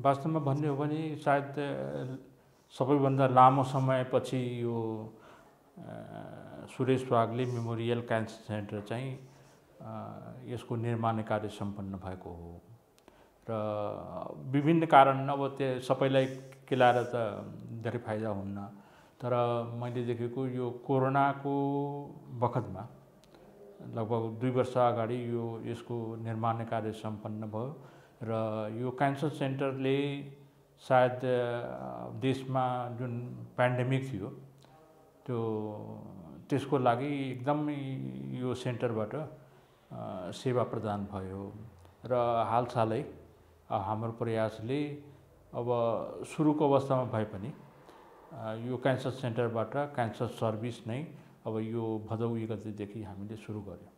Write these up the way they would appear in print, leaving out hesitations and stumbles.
वास्तवमा भन्ने हो भने सायद सबैभन्दा लामो समयपछि यो सुरेश वागले मेमोरियल क्यान्सर सेन्टर चाहिँ यसको निर्माण कार्य सम्पन्न भएको हो र विभिन्न कारण अब त्यो सबैलाई केलाएर त धेरै फाइदा हुन्न, तर मैले देखेको यो कोरोनाको बखतमा लगभग 2 वर्ष अगाडि यसको निर्माण कार्य सम्पन्न भयो र यो क्यान्सर सेन्टरले सायद देशमा जुन पेन्डेमिक थियो त्यसको लागि एकदमै यो सेन्टरबाट सेवा प्रदान भयो र हालसालै हाम्रो प्रयासले अब सुरुको अवस्थामा भए पनि यो क्यान्सर सेन्टरबाट क्यान्सर सर्भिस नै अब यो भदौ 1 गतेदेखि हामीले सुरु गर्यौं।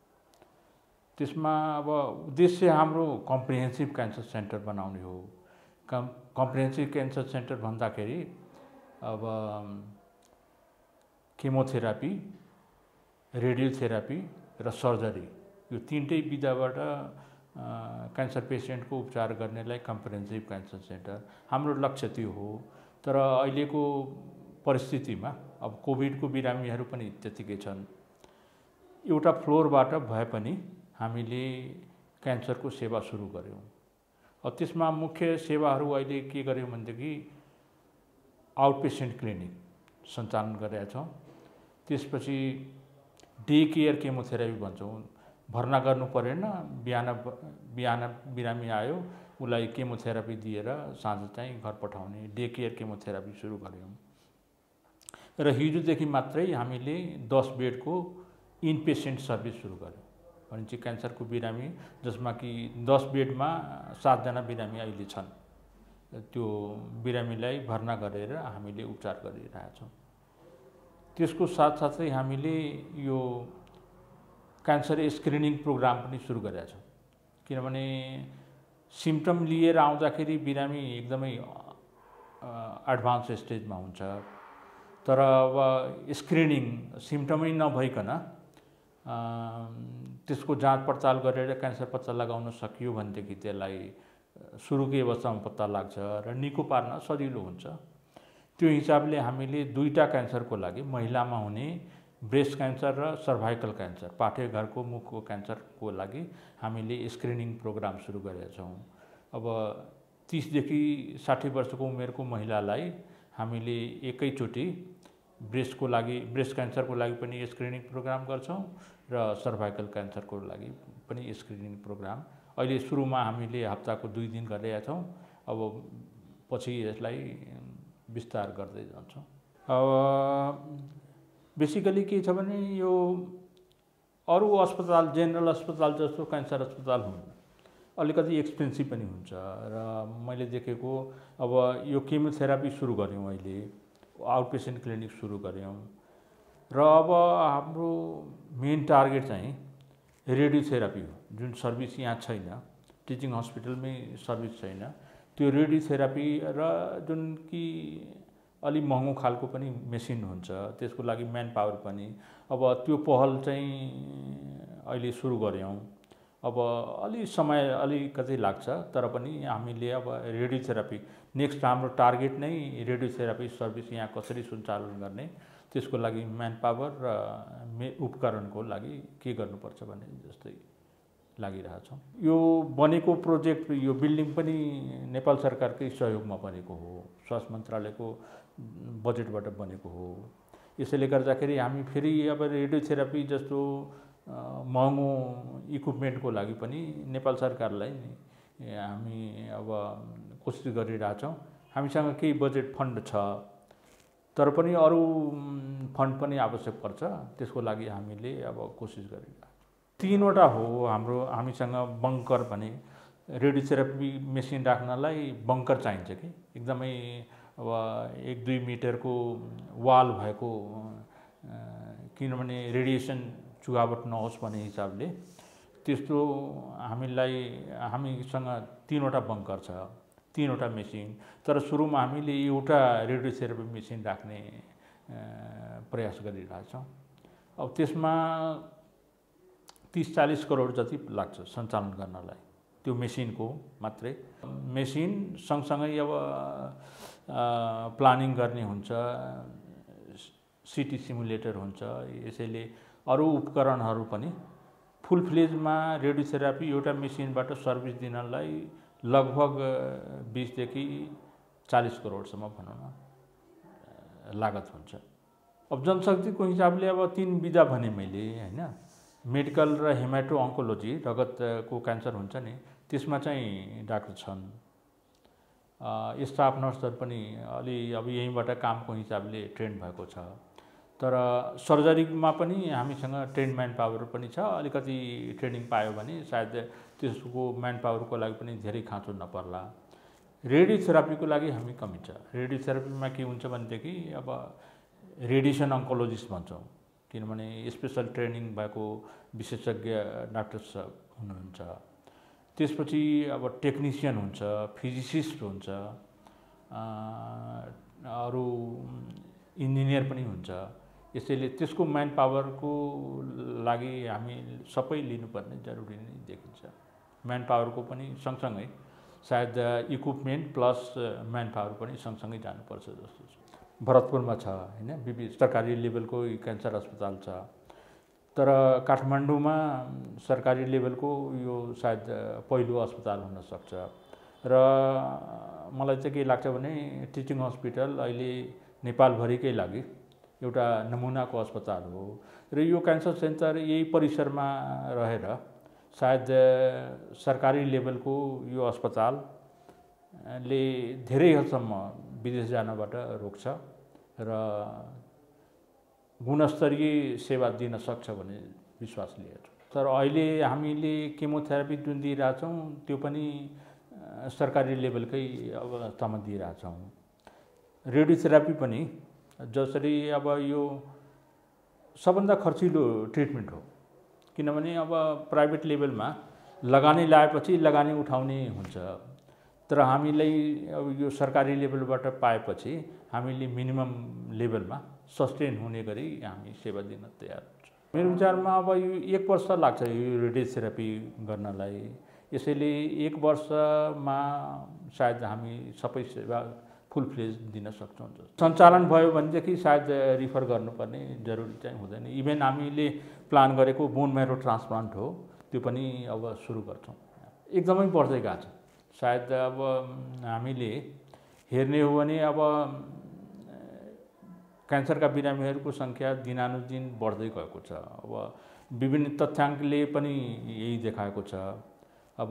त्यसमा अब उद्देश्य हाम्रो कम्प्रिहेन्सिभ क्यान्सर सेन्टर बनाउने हो। कम्प्रिहेन्सिभ क्यान्सर सेन्टर भन्दाखेरि अब केमोथेरापी, रेडियोथेरापी र सर्जरी यो तीनटै विधाबाट क्यान्सर पेसेन्टको उपचार गर्नेलाई कम्प्रिहेन्सिभ क्यान्सर सेन्टर हाम्रो लक्ष्य त्यो हो। तर अहिलेको परिस्थितिमा अब कोभिडको बिरामीहरू पनि त्यतिकै छन्। एउटा फ्लोरबाट भए पनि हामीले क्यान्सरको सेवा सुरु गर्यौं। अब त्यसमा मुख्य सेवाहरू अहिले के गर्यौं भनेदेखि आउटपेसेन्ट क्लिनिक सञ्चालन गरेका छौं। त्यसपछि डे केयर केमोथेरापी भन्छौं। भर्ना गर्नु परेन, बिहान बिरामी आयो उलाई केमोथेरापी दिएर साँझ चाहिँ घर पठाउने डे केयर केमोथेरापी सुरु गर्यौं। र हिजोदेखि मात्रै हामीले 10 बेडको इनपेसेन्ट सर्भिस सुरु गर्यौं। भनेपछि क्यान्सरको बिरामी जसमा कि 10 बेडमा 7 जना बिरामी अहिले छन्, त्यो बिरामीलाई भर्ना गरेर हामीले उपचार गरिरहेका छौं। त्यसको साथसाथै हामीले यो क्यान्सर स्क्रिनिङ प्रोग्राम पनि सुरु गरेका छौं। किनभने सिम्पटम लिएर आउँदाखेरि बिरामी एकदमै एडभान्स स्टेजमा हुन्छ, तर अब स्क्रिनिङ सिम्पटमै नभइकन त्यसको जाँच पडताल गरेर क्यान्सर पत्ता लगाउन सकियो भनेदेखि त्यसलाई सुरुकै अवस्थामा पत्ता लाग्छ र निको पार्न सजिलो हुन्छ। त्यो हिसाबले हामीले 2टा क्यान्सरको लागि महिलामा हुने ब्रेस्ट क्यान्सर र सर्भाइकल क्यान्सर, पाठेघरको मुखको क्यान्सरको लागि हामीले स्क्रिनिङ प्रोग्राम सुरु गरेका छौं। अब 30 देखि 60 वर्षको उमेरको महिलालाई हामीले एकैचोटि ब्रेस्ट क्यान्सरको लागि पनि स्क्रिनिङ प्रोग्राम गर्छौं र सर्भाइकल क्यान्सरको लागि पनि स्क्रिनिङ प्रोग्राम अहिले सुरुमा हामीले हप्ताको 2 दिन गरिरहेका छौं। अब पछि यसलाई विस्तार गर्दै जान्छौं। अब बेसिकली के छ भने यो अरु अस्पताल, जेनरल अस्पताल जस्तो क्यान्सर अस्पताल हुन्, अलिकति एक्सपेन्सिभ पनि हुन्छ र मैले देखेको अब यो केमोथेरापी सुरु गर्यौं, अहिले आउटपेसेन्ट क्लिनिक सुरु गर्यौं र अब हाम्रो मेन टार्गेट चाहिँ रेडियोथेरापी हो, जुन सर्भिस यहाँ छैन, टिचिङ हस्पिटलमै सर्भिस छैन। त्यो रेडियोथेरापी र जुन कि अलि महँगो खालको पनि मेसिन हुन्छ, त्यसको लागि म्यान पावर पनि अब त्यो पहल चाहिँ अहिले सुरु गर्यौं। अब अलि समय अलिकति लाग्छ, तर पनि हामीले अब रेडियोथेरापी नेक्स्ट हाम्रो टार्गेट नै रेडियोथेरापी सर्भिस यहाँ कसरी सञ्चालन गर्ने, त्यसको लागि म्यान पावर र उपकरणको लागि के गर्नुपर्छ भन्ने जस्तै लागिरहेछौं। यो बनेको प्रोजेक्ट, यो बिल्डिङ पनि नेपाल सरकारकै सहयोगमा बनेको हो, स्वास्थ्य मन्त्रालयको बजेटबाट बनेको हो। यसैले गर्दाखेरि हामी फेरि अब रेडियोथेरापी जस्तो महँगो इक्विपमेन्टको लागि पनि नेपाल सरकारलाई हामी अब कोसिस गरिरहेछौं। हामीसँग केही बजेट फन्ड छ, तर पनि अरु फन्ड पनि आवश्यक पर्छ, त्यसको लागि हामीले अब कोसिस गरिरहेछौं। 3 वटा हो हामीसँग बङ्कर भने रेडियोथेरापी मेसिन राख्नलाई बङ्कर चाहिन्छ कि एकदमै अब 1-2 मिटरको वाल भएको, किनभने रेडिएसन चुहावट नहोस् भन्ने हिसाबले त्यस्तो हामीसँग 3 वटा बङ्कर छ, 3 वटा मेसिन। तर सुरुमा हामीले एउटा रेडियोथेरापी मेसिन राख्ने प्रयास गरिरहेछौं। अब त्यसमा 30-40 करोड जति लाग्छ सञ्चालन गर्नलाई। त्यो मेसिनको मात्रै। मेसिन सँगसँगै अब प्लानिङ गर्ने हुन्छ, सिटी सिमुलेटर हुन्छ, यसैले अरू उपकरणहरू पनि फुल फ्लेजमा रेडियोथेरापी एउटा मेसिनबाट सर्भिस दिनलाई लगभग 20 देखि 40 करोडसम्म भनौँ न लागत हुन्छ। अब जनशक्तिको हिसाबले अब 3 विधा भने मैले हैन, मेडिकल र हेमाटो अन्कोलोजी, रगतको क्यान्सर हुन्छ नि त्यसमा चाहिँ डाक्टर छन्, स्टाफ नर्सहरू पनि अलि अब यहीँबाट कामको हिसाबले ट्रेन भएको छ। तर सर्जरीमा पनि हामीसँग ट्रेन म्यान पावर पनि छ, अलिकति ट्रेनिङ पायो भने सायद त्यसको म्यान पावरको लागि पनि धेरै खाँचो नपर्ला। रेडियोथेरापीको लागि हामी कमी छ। रेडियोथेरापीमा के हुन्छ भनेदेखि अब रेडिएसन अन्कोलोजिस्ट भन्छौँ, किनभने स्पेसल ट्रेनिङ भएको विशेषज्ञ डाक्टर साहब हुनुहुन्छ। त्यसपछि अब टेक्निसियन हुन्छ, फिजिसिस्ट हुन्छ, अरू इन्जिनियर पनि हुन्छ। यसैले त्यसको म्यान पावरको लागि हामी सबै लिनुपर्ने जरुरी नै देखिन्छ। म्यान पावरको पनि सँगसँगै सायद इक्विपमेन्ट प्लस म्यान पावर पनि सँगसँगै जानुपर्छ जस्तो छ। भरतपुरमा छ हैन, सरकारी लेभलको क्यान्सर अस्पताल छ, तर काठमाडौँमा सरकारी लेभलको यो सायद पहिलो अस्पताल हुन सक्छ। र मलाई चाहिँ के लाग्छ भने टिचिङ हस्पिटल अहिले नेपालभरिकै लागि एउटा नमुनाको अस्पताल हो र यो क्यान्सर सेन्टर यही परिसरमा रहेर सायद सरकारी लेभलको यो अस्पतालले धेरै हदसम्म विदेश जानबाट रोक्छ र गुणस्तरीय सेवा दिन सक्छ भन्ने विश्वास लिएर। तर अहिले हामीले केमोथेरापी जुन दिइरहेछौँ त्यो पनि सरकारी लेभलकै अवस्थामा दिइरहेछौँ। रेडियोथेरापी पनि जसरी अब यो सबभन्दा खर्चिलो ट्रिटमेन्ट हो, किनभने अब प्राइभेट लेभलमा लगानी लगाएपछि लगानी उठाउने हुन्छ, तर हामीलाई अब यो सरकारी लेभलबाट पाएपछि हामीले मिनिमम लेभलमा सस्टेन हुने गरी हामी सेवा दिन तयार हुन्छ। मेरो विचारमा अब यो 1 वर्ष लाग्छ यो रेडियोथेरापी गर्नलाई, यसैले 1 वर्षमा सायद हामी सबै सेवा फुल फ्लेज दिन सक्छौँ। सञ्चालन भयो भनेदेखि सायद रिफर गर्नुपर्ने जरुरी चाहिँ हुँदैन। इभेन हामीले प्लान गरेको बोन मेरो ट्रान्सप्लान्ट हो त्यो पनि अब सुरु गर्छौँ। एकदमै बढ्दै गएको छ। सायद अब हामीले हेर्ने हो भने अब क्यान्सरका बिरामीहरूको सङ्ख्या दिनानुदिन बढ्दै गएको छ। अब विभिन्न तथ्याङ्कले पनि यही देखाएको छ। अब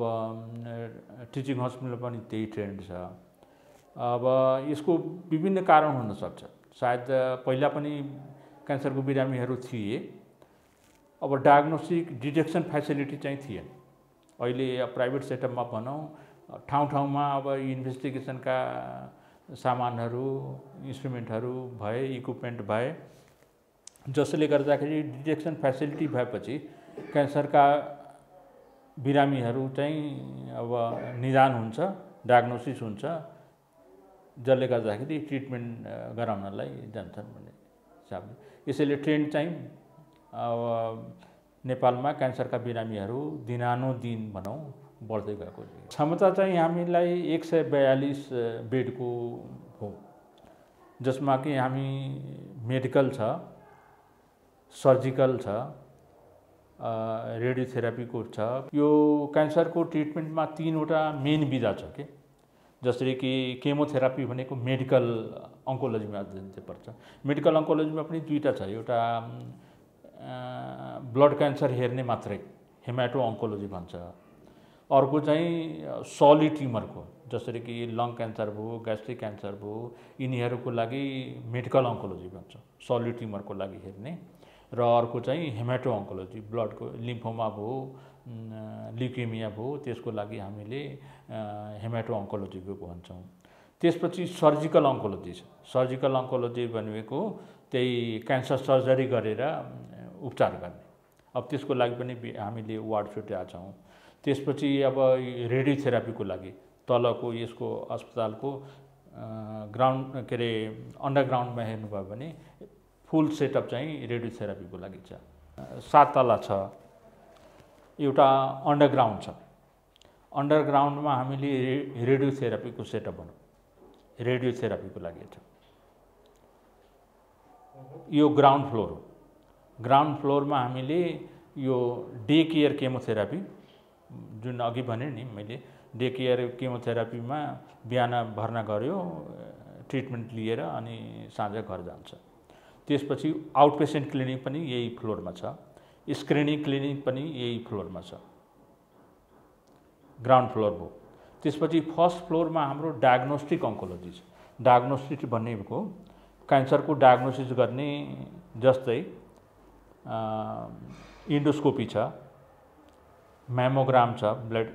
टिचिङ हस्पिटल पनि त्यही ट्रेन्ड छ। अब यसको विभिन्न कारण हुन सक्छ। सायद पहिला पनि क्यान्सरको बिरामीहरू थिए, अब डायग्नोस्टिक डिटेक्सन फेसिलिटी चाहिँ थिएन। अहिले प्राइभेट सेटअपमा भनौँ ठाउँ ठाउँमा अब इन्भेस्टिगेसनका सामानहरू, इन्स्ट्रुमेन्टहरू भए, इक्विपमेन्ट भए, जसले गर्दाखेरि डिटेक्सन फेसिलिटी भएपछि क्यान्सरका बिरामीहरू चाहिँ अब निदान हुन्छ, डायग्नोसिस हुन्छ, जसले गर्दाखेरि ट्रिटमेन्ट गराउनलाई जान्छन् भन्ने हिसाबले। यसैले ट्रेन्ड चाहिँ अब नेपालमा क्यान्सरका बिरामीहरू दिनानुदिन भनौँ बढ्दै गएको। क्षमता चाहिँ हामीलाई 142 बेडको हो, जसमा कि हामी मेडिकल छ, सर्जिकल छ, रेडियोथेरापीको छ। यो क्यान्सरको ट्रिटमेन्टमा 3वटा मेन विधा छ के, जसरी कि केमोथेरापी भनेको मेडिकल अन्कोलोजीमा पर्छ। मेडिकल अन्कोलोजीमा पनि 2टा छ, एउटा ब्लड क्यान्सर हेर्ने मात्रै हेमाटो अन्कोलोजी भन्छ, अर्को चाहिँ सलिड ट्युमरको, जसरी कि लङ क्यान्सर भयो, ग्यास्ट्रिक क्यान्सर भयो, यिनीहरूको लागि मेडिकल अन्कोलोजी भन्छ, सलिड ट्युमरको लागि हेर्ने। र अर्को चाहिँ हेमाटो अन्कोलोजी, ब्लडको लिम्फोमा भयो, ल्युकेमिया भयो, त्यसको लागि हामीले हेमाटो अन्कोलोजीको भन्छौँ। त्यसपछि सर्जिकल अन्कोलोजी छ। सर्जिकल अन्कोलोजी भनेको त्यही क्यान्सर सर्जरी गरेर उपचार गर्ने। अब त्यसको लागि पनि हामीले वार्ड छुट्याएका छौँ। त्यसपछि अब रेडियोथेरापीको लागि तलको यसको अस्पतालको ग्राउन्ड के अरे अन्डरग्राउन्डमा हेर्नुभयो भने फुल सेटअप चाहिँ रेडियोथेरापीको लागि छ। 7 तला छ, एउटा अन्डरग्राउन्ड छ। अन्डरग्राउन्डमा हामीले रेडियोथेरापीको सेटअप भनौँ, रेडियोथेरापीको लागि छ। यो ग्राउन्ड फ्लोर हो। ग्राउन्ड फ्लोरमा हामीले यो डे केयर केमोथेरापी, जुन अघि भने नि मैले, डे केयर केमोथेरापीमा बिहान भर्ना गर्यो, ट्रिटमेन्ट लिएर अनि साँझ घर जान्छ। त्यसपछि आउट पेसेन्ट क्लिनिक पनि यही फ्लोरमा छ, स्क्रिनिङ क्लिनिक पनि यही फ्लोरमा छ, ग्राउन्ड फ्लोर हो। त्यसपछि फर्स्ट फ्लोरमा हाम्रो डायग्नोस्टिक अङ्कोलोजी छ। डायग्नोस्टिक भनेको क्यान्सरको डायग्नोसिस गर्ने, जस्तै इन्डोस्कोपी छ, म्यामोग्राम छ, ब्लड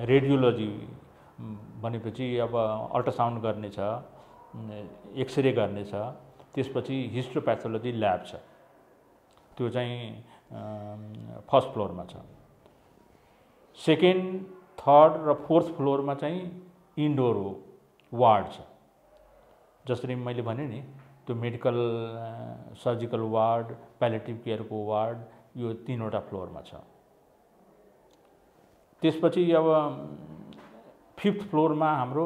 रेडियोलोजी भनेपछि अब अल्ट्रासाउन्ड गर्ने छ, एक्सरे गर्ने छ। त्यसपछि हिस्टोप्याथोलोजी ल्याब छ, त्यो चाहिँ फर्स्ट फ्लोरमा छ। सेकेन्ड, थर्ड र फोर्थ फ्लोरमा चाहिँ इन्डोर वार्ड छ। जसरी मैले भने नि, त्यो मेडिकल सर्जिकल वार्ड, प्यालेटिभ केयरको वार्ड, यो 3वटा फ्लोरमा छ। त्यसपछि अब फिफ्थ फ्लोरमा हाम्रो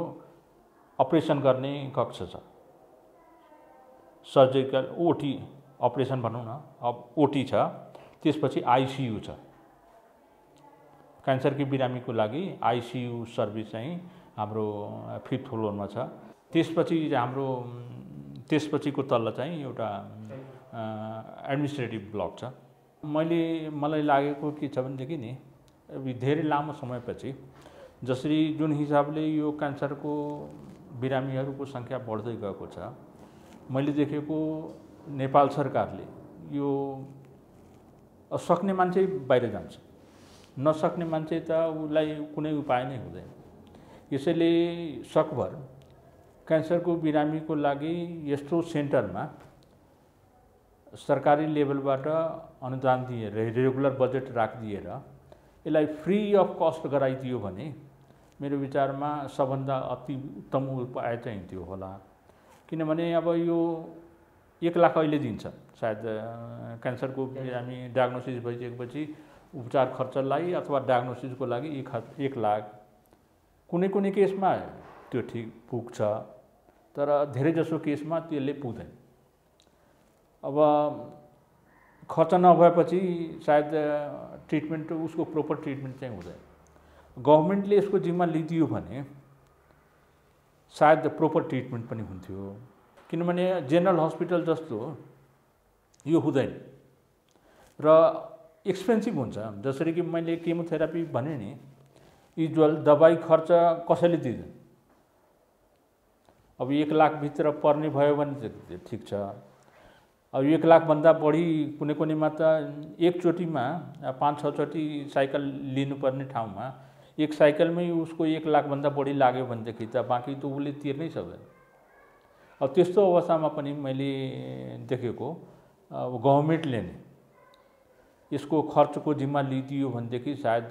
अपरेसन गर्ने कक्ष छ, सर्जिकल ओटी अपरेसन भनौँ न, अब ओटी छ। त्यसपछि आइसियू छ, क्यान्सरकी बिरामीको लागि आइसियू सर्भिस चाहिँ हाम्रो फिफ्थ फ्लोरमा छ। त्यसपछिको तल्लो चाहिँ एउटा एडमिनिस्ट्रेटिभ ब्लक छ। मलाई लागेको के छ भनेदेखि नि, धेरै लामो समयपछि जसरी जुन हिसाबले यो क्यान्सरको बिरामीहरूको सङ्ख्या बढ्दै गएको छ, मैले देखेको नेपाल सरकारले यो सक्ने मान्छे बाहिर जान्छ, नसक्ने मान्छे त उसलाई कुनै उपाय नै हुँदैन। यसैले सकभर क्यान्सरको बिरामीको लागि यस्तो सेन्टरमा सरकारी लेभलबाट अनुदान दिएर, रेगुलर बजेट राखिदिएर यसलाई फ्री अफ कस्ट गराइदियो भने मेरो विचारमा सबभन्दा अति उत्तम उपाय चाहिँ त्यो होला। किनभने अब यो 1 लाख अहिले दिन्छ सायद क्यान्सरको बिरामी डायग्नोसिस भइसकेपछि उपचार खर्चलाई अथवा डायग्नोसिसको लागि 1 लाख, कुनै केसमा त्यो ठिक पुग्छ, तर धेरैजसो केसमा त्यसले पुग्दैन। अब खर्च नभएपछि सायद ट्रिटमेन्ट, उसको प्रोपर ट्रिटमेन्ट चाहिँ हुँदैन। गभर्मेन्टले यसको जिम्मा लिदियो भने सायद प्रोपर ट्रिटमेन्ट पनि हुन्थ्यो। किनभने जेनरल हस्पिटल जस्तो यो हुँदैन र एक्सपेन्सिभ हुन्छ। जसरी कि मैले केमोथेरापी भने नि, युजुअल दबाई खर्च कसैले दिँदैन। अब 1 लाखभित्र पर्ने भयो भने ठिक छ। अब 1 लाखभन्दा बढी कुनैमा त एकचोटिमा 5-6 चोटि साइकल लिनुपर्ने ठाउँमा एक साइकलमै उसको 1 लाखभन्दा बढी लाग्यो भनेदेखि त बाँकी त उसले तिर्नै सक्दैन। अब त्यस्तो अवस्थामा पनि मैले देखेको अब गभर्मेन्टले नै यसको खर्चको जिम्मा लिदियो भनेदेखि सायद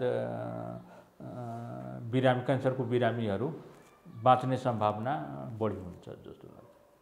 क्यान्सरको बिरामीहरू बाँच्ने सम्भावना बढी हुन्छ जस्तो लाग्छ।